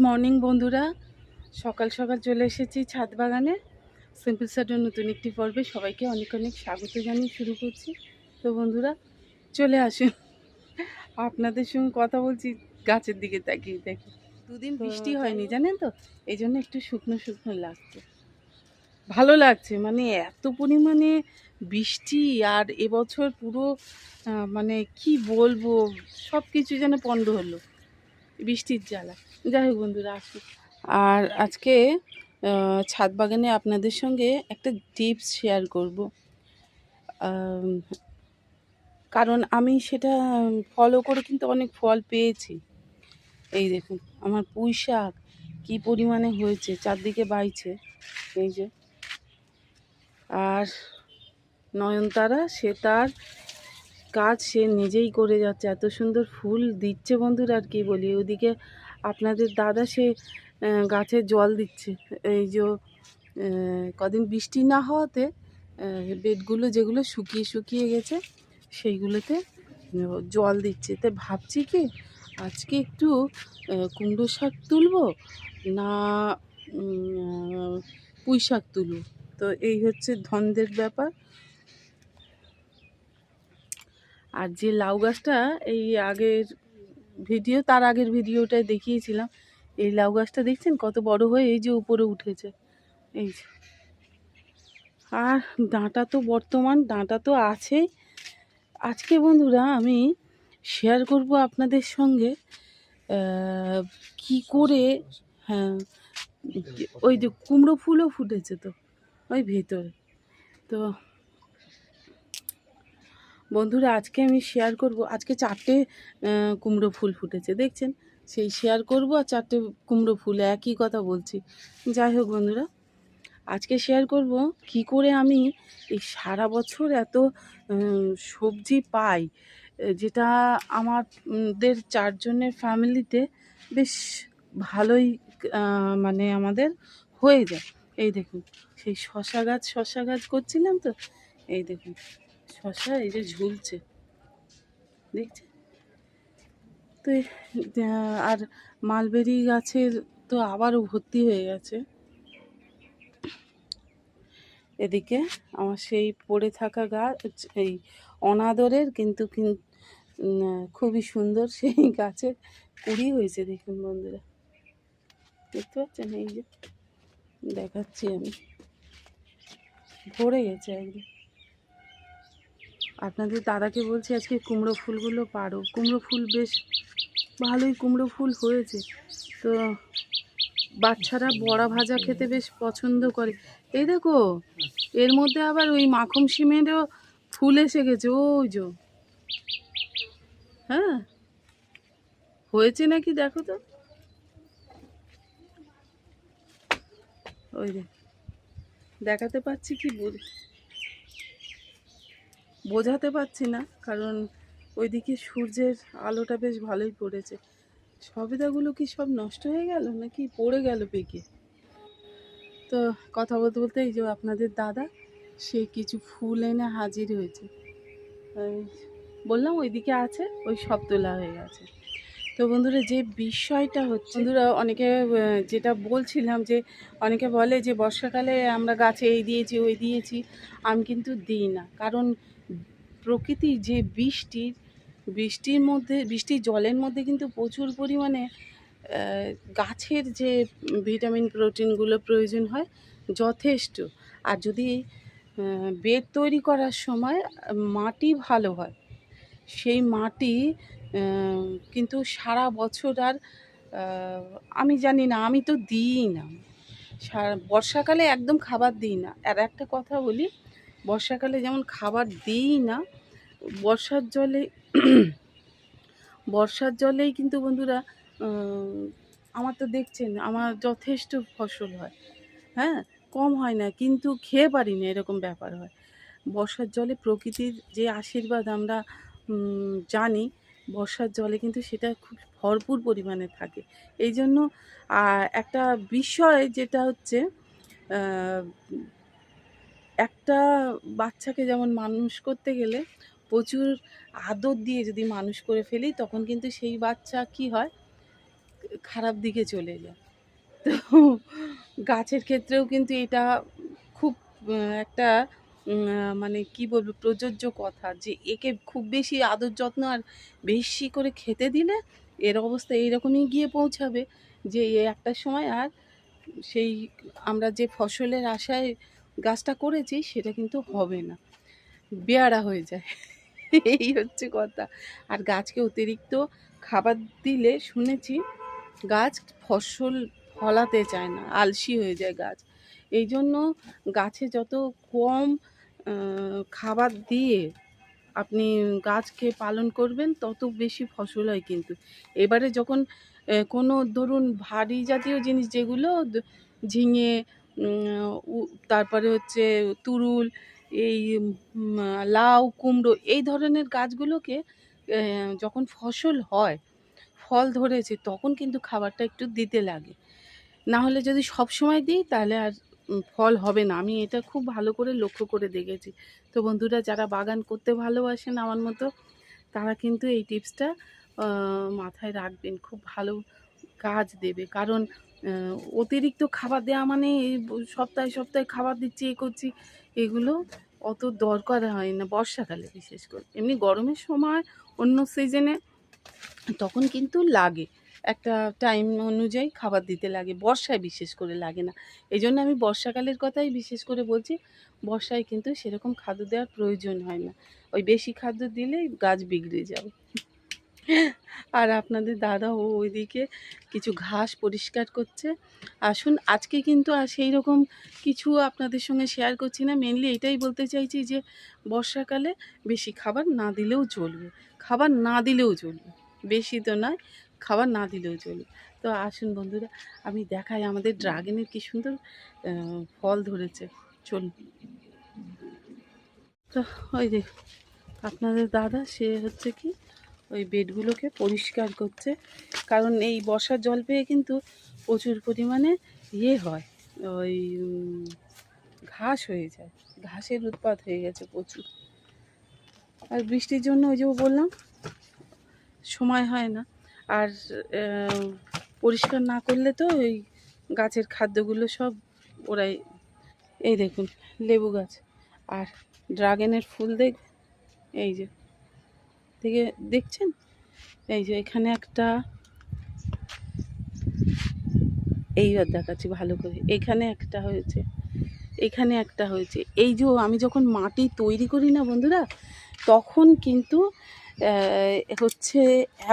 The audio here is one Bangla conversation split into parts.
মর্নিং বন্ধুরা, সকাল সকাল চলে এসেছি ছাদ বাগানে। সিম্পল সাডের নতুন একটি পর্বে সবাইকে অনেক অনেক স্বাগত জানিয়ে শুরু করছি। তো বন্ধুরা চলে আসুন, আপনাদের সঙ্গে কথা বলছি, গাছের দিকে তাকিয়ে দেখি। দুদিন বৃষ্টি হয়নি জানেন তো, এই জন্য একটু শুকনো শুকনো লাগছে, ভালো লাগছে। মানে এত পরিমাণে বৃষ্টি, আর এবছর পুরো মানে কি বলবো, সব কিছু যেন পণ্ড হলো বৃষ্টির জ্বালা। যাই হোক বন্ধুরা আসুন। আর আজকে ছাদ বাগানে আপনাদের সঙ্গে একটা টিপস শেয়ার করব, কারণ আমি সেটা ফলো করে কিন্তু অনেক ফল পেয়েছি। এই দেখুন আমার পুঁই শাক কী পরিমাণে হয়েছে, চারদিকে বাইছে এই যে। আর নয়নতারা সে তার কাজ সে নিজেই করে যাচ্ছে, এত সুন্দর ফুল দিচ্ছে বন্ধুরা, আর কি বলি। ওদিকে আপনাদের দাদা সে গাছে জল দিচ্ছে। এই যে কদিন বৃষ্টি না হওয়াতে বেডগুলো যেগুলো শুকিয়ে শুকিয়ে গেছে সেইগুলোতে জল দিচ্ছে। তাই ভাবছি কি আজকে একটু কুমড়ো শাক তুলবো না পুঁই শাক তুলবো। তো এই হচ্ছে ধন্দের ব্যাপার। আর যে লাউ গাছটা এই তার আগের ভিডিওটায় দেখিয়েছিলাম, এই লাউ গাছটা দেখছেন কত বড় হয়ে এই যে উপরে উঠেছে এই যে। আর ডাঁটা তো আছেই। আজকে বন্ধুরা আমি শেয়ার করব আপনাদের সঙ্গে কি করে, হ্যাঁ ওই যে কুমড়ো ফুলও ফুটেছে তো ওই ভেতরে। তো বন্ধুরা আজকে আমি শেয়ার করব, আজকে 4টে কুমড়ো ফুল ফুটেছে দেখছেন, সেই শেয়ার করব। আর 4টে কুমড়ো ফুল, একই কথা বলছি। যাই হোক বন্ধুরা, আজকে শেয়ার করব কি করে আমি এই সারা বছর এত সবজি পাই, যেটা আমাদের 4 জনের ফ্যামিলিতে বেশ ভালোই মানে আমাদের হয়ে যায়। এই দেখুন সেই শশা গাছ করছিলাম তো, এই দেখুন শশা এই যে ঝুলছে দেখছেন তো। আর মালবেরি গাছের তো আবারও ভর্তি হয়ে গেছে। এদিকে আমার সেই পড়ে থাকা গাছ, এই অনাদরের কিন্তু খুবই সুন্দর সেই গাছের কুড়ি হয়েছে দেখুন বন্ধুরা, দেখতে পাচ্ছেন? এই যে দেখাচ্ছি আমি, ভরে গেছে একদম। আপনাদের দাদাকে বলছি আজকে কুমড়ো ফুলগুলো পারো, কুমড়ো ফুল বেশ ভালোই কুমড়ো ফুল হয়েছে। তো বাচ্চারা বড়া ভাজা খেতে বেশ পছন্দ করে। এই দেখো এর মধ্যে আবার ওই মাখন সিমেরও ফুল এসে গেছে, ওই যে। হ্যাঁ হয়েছে নাকি দেখো তো, ওই দেখাতে পাচ্ছি কি বোঝাতে পারছি না, কারণ ওইদিকে সূর্যের আলোটা বেশ ভালোই পড়েছে। সবেদাগুলো কি সব নষ্ট হয়ে গেল নাকি পড়ে গেল পেকে? তো কথা বলতে বলতে এই যে আপনাদের দাদা সে কিছু ফুল এনে হাজির হয়েছে। বললাম ওইদিকে আছে, ওই সব তোলা হয়ে গেছে। তো বন্ধুরা যে বিষয়টা হচ্ছে, বন্ধুরা অনেকে যেটা বলছিলাম যে অনেকে বলে যে বর্ষাকালে আমরা গাছে এই দিয়েছি ওই দিয়েছি, আমি কিন্তু দিই না। কারণ প্রকৃতির যে বৃষ্টির জলের মধ্যে কিন্তু প্রচুর পরিমাণে গাছের যে ভিটামিন প্রোটিনগুলো প্রয়োজন হয় যথেষ্ট। আর যদি বেড তৈরি করার সময় মাটি ভালো হয়, সেই মাটি কিন্তু সারা বছর আর আমি জানি না, আমি তো দিই না। বর্ষাকালে একদম খাবার দিই না। আর একটা কথা বলি, বর্ষাকালে যেমন খাবার দিই না, বর্ষার জলে বর্ষার জলেই কিন্তু বন্ধুরা আমার তো দেখছেন আমার যথেষ্ট ফসল হয়। হ্যাঁ কম হয় না, কিন্তু খেয়ে পারি না, এরকম ব্যাপার হয়। বর্ষার জলে প্রকৃতির যে আশীর্বাদ আমরা জানি, বর্ষার জলে কিন্তু সেটা খুব ভরপুর পরিমাণে থাকে। এই জন্য একটা বিষয় যেটা হচ্ছে, একটা বাচ্চাকে যেমন মানুষ করতে গেলে প্রচুর আদর দিয়ে যদি মানুষ করে ফেলি, তখন কিন্তু সেই বাচ্চা কি হয়, খারাপ দিকে চলে যায়। তো গাছের ক্ষেত্রেও কিন্তু এটা খুব একটা মানে কি বলবো, প্রযোজ্য কথা যে একে খুব বেশি আদর যত্ন আর বেশি করে খেতে দিলে এর অবস্থা এইরকমই গিয়ে পৌঁছাবে যে একটা সময় আর সেই আমরা যে ফসলের আশায় গাছটা করেছি সেটা কিন্তু হবে না, বেয়াড়া হয়ে যায়। এই হচ্ছে কথা। আর গাছকে অতিরিক্ত খাবার দিলে শুনেছি গাছ ফসল ফলাতে চায় না, আলসি হয়ে যায় গাছ। এই জন্য গাছে যত কম খাবার দিয়ে আপনি গাছকে পালন করবেন তত বেশি ফসল হয় কিন্তু। এবারে যখন কোনো ধরুন ভারী জাতীয় জিনিস যেগুলো ঝিঙে, তারপরে হচ্ছে তুরুল, এই লাউ, কুমড়ো এই ধরনের গাছগুলোকে যখন ফসল হয়, ফল ধরেছে, তখন কিন্তু খাবারটা একটু দিতে লাগে। না হলে যদি সবসময় দিই তাহলে আর ফল হবে না। আমি এটা খুব ভালো করে লক্ষ্য করে দেখেছি। তো বন্ধুরা, যারা বাগান করতে ভালোবাসেন আমার মতো, তারা কিন্তু এই টিপসটা মাথায় রাখবেন। খুব ভালো কাজ দেবে। কারণ অতিরিক্ত খাবার দেওয়া মানে এই সপ্তাহে সপ্তাহে খাবার দিচ্ছি, এ করছি, এগুলো অত দরকার হয় না বর্ষাকালে বিশেষ করে। এমনি গরমের সময় অন্য সিজনে তখন কিন্তু লাগে, একটা টাইম অনুযায়ী খাবার দিতে লাগে, বর্ষায় বিশেষ করে লাগে না। এই জন্য আমি বর্ষাকালের কথাই বিশেষ করে বলছি। বর্ষায় কিন্তু সেরকম খাদ্য দেওয়ার প্রয়োজন হয় না, ওই বেশি খাদ্য দিলেই গাছ বিগড়ে যাবে। আর আপনাদের দাদাও ওইদিকে কিছু ঘাস পরিষ্কার করছে। আসুন, আজকে কিন্তু আর সেই রকম কিছু আপনাদের সঙ্গে শেয়ার করছি না। মেনলি এটাই বলতে চাইছি যে বর্ষাকালে বেশি খাবার না দিলেও চলবে, খাবার না দিলেও চলবে, বেশি তো নয়, খাবার না দিলেও চলবে। তো আসুন বন্ধুরা, আমি দেখাই আমাদের ড্রাগনের কি সুন্দর ফল ধরেছে। চলুন। তো ওই যে আপনাদের দাদা, সে হচ্ছে কি ওই বেডগুলোকে পরিষ্কার করছে। কারণ এই বর্ষার জল পেয়ে কিন্তু প্রচুর পরিমাণে হয়, ওই ঘাস হয়ে যায়, ঘাসের উৎপাত হয়ে গেছে প্রচুর। আর বৃষ্টির জন্য ওই যে বললাম সময় হয় না। আর পরিষ্কার না করলে তো ওই গাছের খাদ্যগুলো সব ওরাই। এই দেখুন লেবু গাছ আর ড্রাগনের ফুল এই যে দেখছেন, এই যে এখানে একটা, এইবার দেখাচ্ছি ভালো করে, এখানে একটা হয়েছে, এখানে একটা হয়েছে। এই যে আমি যখন মাটি তৈরি করি না বন্ধুরা, তখন কিন্তু হচ্ছে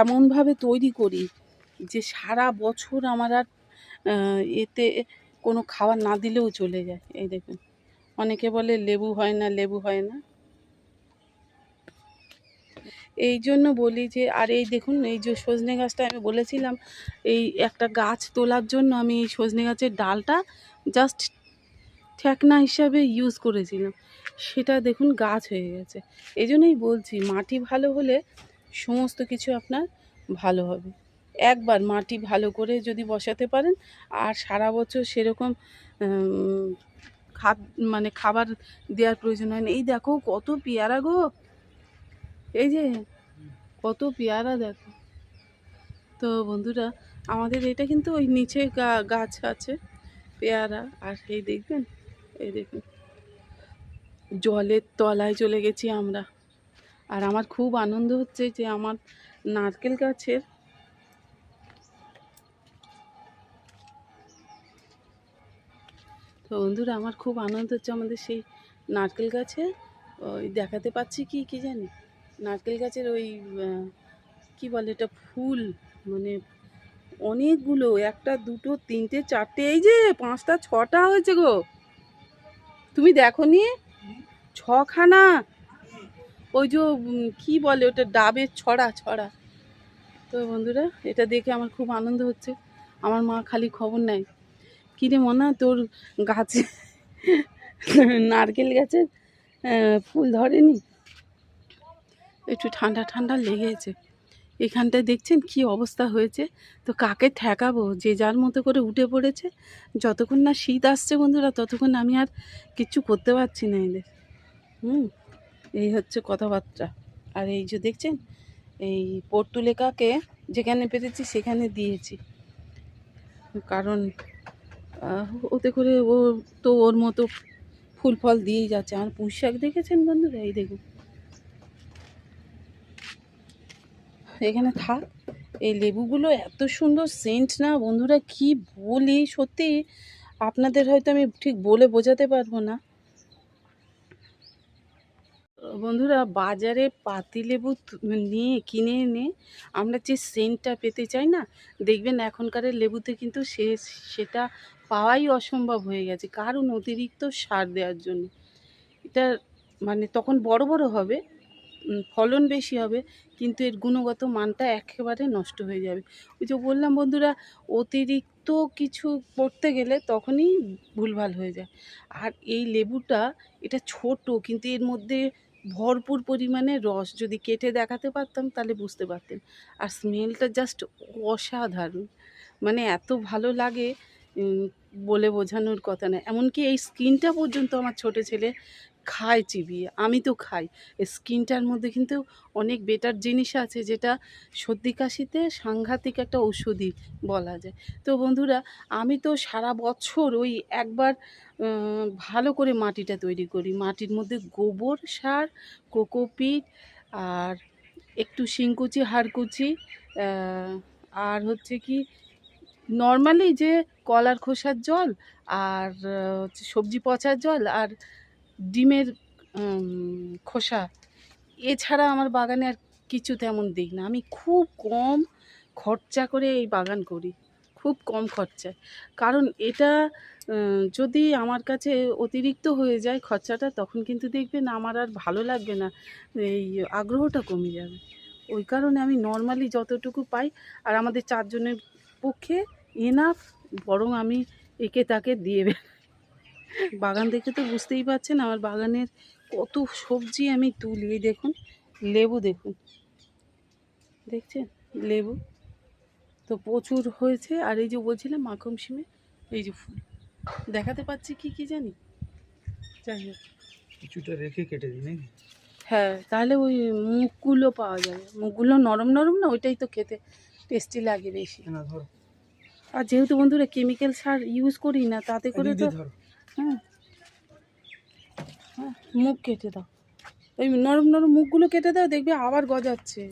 এমনভাবে তৈরি করি যে সারা বছর আমার আর এতে কোনো খাবার না দিলেও চলে যায়। এই দেখুন, অনেকে বলে লেবু হয় না, লেবু হয় না, এই জন্য বলি যে। আর এই দেখুন, এই যে সজনে গাছটা আমি বলেছিলাম, এই একটা গাছ তোলার জন্য আমি এই সজনে গাছের ডালটা জাস্ট ঠেকনা হিসাবে ইউজ করেছিলাম, সেটা দেখুন গাছ হয়ে গেছে। এই জন্যই বলছি মাটি ভালো হলে সমস্ত কিছু আপনার ভালো হবে। একবার মাটি ভালো করে যদি বসাতে পারেন, আর সারা বছর সেরকম মানে খাবার দেওয়ার প্রয়োজন হয় না। এই দেখো কত পেয়ারা গো, এই যে কত পেয়ারা দেখো। তো বন্ধুরা, আমাদের এটা কিন্তু ওই নিচে গাছ আছে পেয়ারা। আর এই দেখবেন, এই দেখুন জলের তলায় চলে গেছি আমরা। আর আমার খুব আনন্দ হচ্ছে যে আমার নারকেল গাছের, তো বন্ধুরা আমার খুব আনন্দ হচ্ছে আমাদের সেই নারকেল গাছে ওই দেখাতে পাচ্ছি কি জানি, নারকেল গাছের ওই কি বলে এটা, ফুল, মানে অনেকগুলো, একটা দুটো তিনটে চারটে, এই যে 5টা 6টা হয়েছে গো, তুমি দেখো নি? 6খানা, ওই যে কি বলে ওটা, ডাবের ছড়া ছড়া। তো বন্ধুরা, এটা দেখে আমার খুব আনন্দ হচ্ছে। আমার মা খালি খবর নেয়, কিরে মনা তোর গাছে নারকেল গাছের ফুল ধরেনি, একটু ঠান্ডা ঠান্ডা লেগেছে। এখানটায় দেখছেন কি অবস্থা হয়েছে। তো কাকে ঠেকাবো, যে যার মতো করে উঠে পড়েছে। যতক্ষণ না শীত আসছে বন্ধুরা, ততক্ষণ আমি আর কিচ্ছু করতে পারছি না এদের। এই হচ্ছে কথাবার্তা। আর এই যে দেখছেন, এই পর্তুলেকাকে যেখানে পেরেছি সেখানে দিয়েছি। কারণ ওতে করে ও তো ওর মতো ফুল ফল দিয়েই যাচ্ছে। আমার পুঁই শাক দেখেছেন বন্ধুরা, এই দেখুন এখানে থাক। এই লেবুগুলো এত সুন্দর সেন্ট না বন্ধুরা, কি বলি, সত্যি আপনাদের হয়তো আমি ঠিক বলে বোঝাতে পারবো না। বন্ধুরা বাজারে পাতিলেবু নিয়ে কিনে এনে আমরা যে সেন্টটা পেতে চাই না, দেখবেন এখনকার লেবুতে কিন্তু সেটা পাওয়াই অসম্ভব হয়ে গেছে, কারণ অতিরিক্ত সার দেওয়ার জন্য। এটা মানে তখন বড় বড় হবে, ফলন বেশি হবে, কিন্তু এর গুণগত মানটা একেবারে নষ্ট হয়ে যাবে। ওই যে বললাম বন্ধুরা, অতিরিক্ত কিছু করতে গেলে তখনই ভুলভাল হয়ে যায়। আর এই লেবুটা এটা ছোট, কিন্তু এর মধ্যে ভরপুর পরিমাণে রস, যদি কেটে দেখাতে পারতাম তাহলে বুঝতে পারতেন। আর স্মেলটা জাস্ট অসাধারণ, মানে এত ভালো লাগে, উম, বলে বোঝানোর কথা না। এমনকি এই স্কিনটা পর্যন্ত আমার ছোট ছেলে খায় চিবিয়ে, আমি তো খাই। এই স্কিনটার মধ্যে কিন্তু অনেক বেটার জিনিস আছে, যেটা সর্দি কাশিতে সাংঘাতিক একটা ঔষধি বলা যায়। তো বন্ধুরা, আমি তো সারা বছর ওই একবার ভালো করে মাটিটা তৈরি করি। মাটির মধ্যে গোবর সার, কোকোপিট, আর একটু শিংকুচি, হাড়কুচি, আর হচ্ছে কি নর্মালি যে কলার খোসার জল, আর হচ্ছে সবজি পচার জল, আর ডিমের খোসা, এছাড়া আমার বাগানে আর কিছু তেমন দিই না। আমি খুব কম খরচা করে এই বাগান করি, খুব কম খরচায়। কারণ এটা যদি আমার কাছে অতিরিক্ত হয়ে যায় খরচাটা, তখন কিন্তু দেখবেন আমার আর ভালো লাগবে না, এই আগ্রহটা কমে যাবে। ওই কারণে আমি নর্মালি যতটুকু পাই, আর আমাদের 4 জনের পক্ষে এনাফ, বরং আমি একে তাকে দিয়ে বাগান দেখে তো বুঝতেই পারছেন আমার বাগানের কত সবজি আমি তুলি। এই দেখুন লেবু, দেখুন, দেখছেন লেবু তো প্রচুর হয়েছে। আর এই যে বলছিলাম মাখন সিমে, এই যে ফুল দেখাতে পাচ্ছি কি জানি, যাই হোক কিছুটা রেখে কেটে দিই নাকি? হ্যাঁ, তাহলে ওই মুখগুলো পাওয়া যাবে, মুখগুলো নরম নরম না, ওইটাই তো খেতে টেস্টি লাগে বেশি। না ধরো, আর যেহেতু বন্ধুরা কেমিক্যাল সার ইউজ করি না, তাতে করে তো ধরো। হ্যাঁ হ্যাঁ, মুখ কেটে দাও, ওই নরম নরম মুখগুলো কেটে দাও, দেখবে আবার গজাচ্ছে।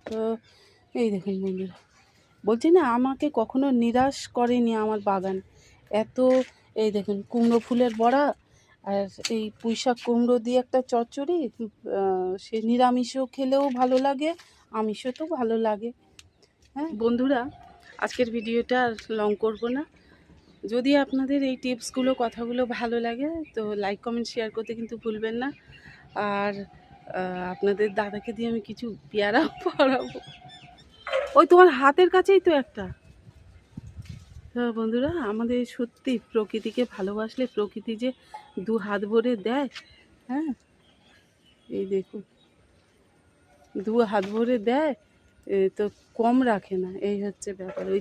তো এই দেখুন বন্ধুরা, বলছি না আমাকে কখনো নিরাশ করেনি আমার বাগান। এত, এই দেখুন কুমড়ো ফুলের বড়া, আর এই পুঁইশাক কুমড়ো দিয়ে একটা চচ্চড়ি, সে নিরামিষও খেলেও ভালো লাগে, আমিষও তো ভালো লাগে। হ্যাঁ বন্ধুরা, আজকের ভিডিওটা আর লং করব না। যদি আপনাদের এই টিপসগুলো, কথাগুলো ভালো লাগে, তো লাইক কমেন্ট শেয়ার করতে কিন্তু ভুলবেন না। আর আপনাদের দাদাকে দিয়ে আমি কিছু পেয়ারা পড়াবো। ওই তোমার হাতের কাছেই তো একটা। তো বন্ধুরা, আমাদের সত্যি প্রকৃতিকে ভালোবাসলে প্রকৃতি যে 2 হাত ভরে দেয়। হ্যাঁ, এই দেখুন 2 হাত ভরে দেয়, তো কম রাখে না, এই হচ্ছে ব্যাপার। ওই